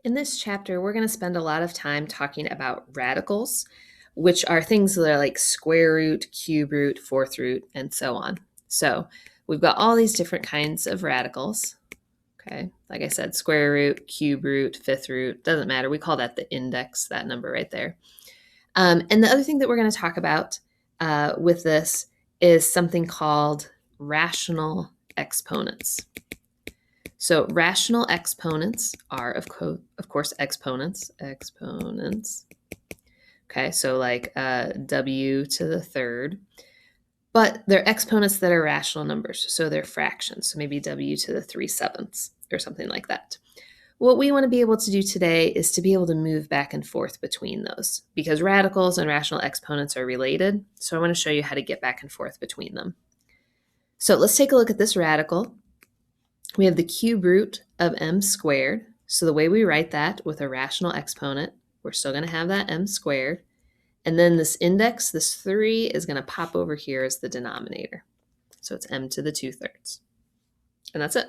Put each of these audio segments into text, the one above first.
In this chapter, we're going to spend a lot of time talking about radicals, which are things that are like square root, cube root, fourth root, and so on. So we've got all these different kinds of radicals. Okay, like I said, square root, cube root, fifth root, doesn't matter. We call that the index, that number right there. And the other thing that we're going to talk about with this is something called rational exponents. So rational exponents are, of course, exponents. Okay, so like w to the third. But they're exponents that are rational numbers, so they're fractions. So maybe w to the 3/7 or something like that. What we want to be able to do today is to be able to move back and forth between those because radicals and rational exponents are related. So I want to show you how to get back and forth between them. So let's take a look at this radical. We have the cube root of m squared. So the way we write that with a rational exponent, we're still going to have that m squared. And then this index, this 3, is going to pop over here as the denominator. So it's m to the 2/3. And that's it.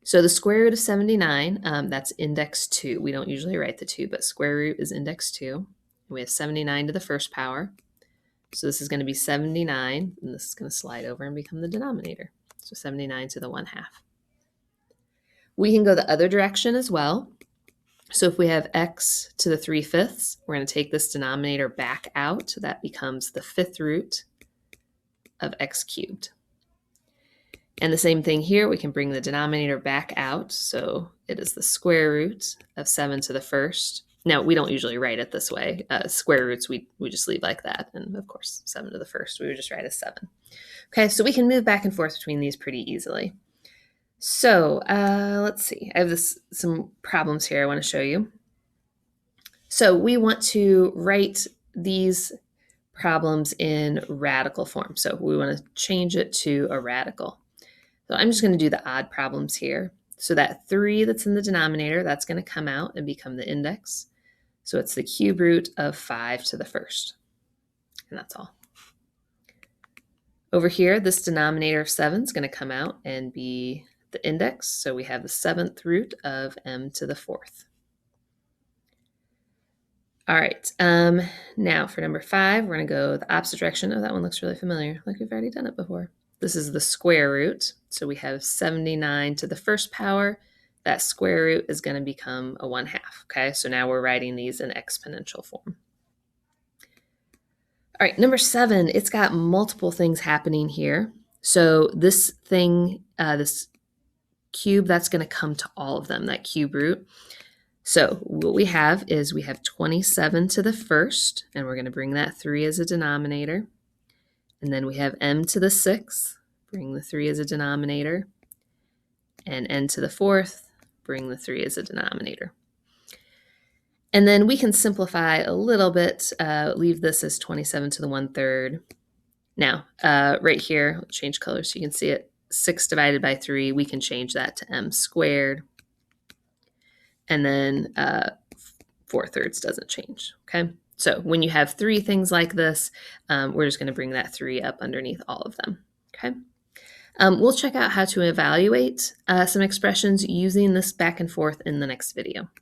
So the square root of 79, that's index 2. We don't usually write the 2, but square root is index 2. We have 79 to the first power. So this is going to be 79, and this is going to slide over and become the denominator. So 79 to the 1/2. We can go the other direction as well. So if we have x to the 3/5, we're going to take this denominator back out. So that becomes the fifth root of x cubed. And the same thing here, we can bring the denominator back out. So it is the square root of 7 to the first. Now, we don't usually write it this way. Square roots, we just leave like that. And of course, 7 to the first, we would just write as 7. Okay, so we can move back and forth between these pretty easily. So let's see. I have some problems here I want to show you. So we want to write these problems in radical form. So we want to change it to a radical. So I'm just going to do the odd problems here. So that 3 that's in the denominator, that's going to come out and become the index. So it's the cube root of 5 to the first. And that's all. Over here, this denominator of 7 is going to come out and be the index. So we have the 7th root of m to the 4th. All right, now for number 5, we're going to go the opposite direction. Oh, that one looks really familiar, like we've already done it before. This is the square root. So we have 79 to the first power. That square root is going to become a 1/2. Okay, so now we're writing these in exponential form. All right, number 7, it's got multiple things happening here. So this thing, this cube, that's going to come to all of them, that cube root. So what we have is we have 27 to the first, and we're going to bring that 3 as a denominator. And then we have m to the 6th, bring the 3 as a denominator. And n to the 4th, bring the 3 as a denominator. And then we can simplify a little bit, leave this as 27 to the 1/3. Now, right here, I'll change colors so you can see it. 6 divided by 3, we can change that to m squared. And then 4/3 doesn't change, okay? So when you have 3 things like this, we're just going to bring that 3 up underneath all of them, okay? We'll check out how to evaluate some expressions using this back and forth in the next video.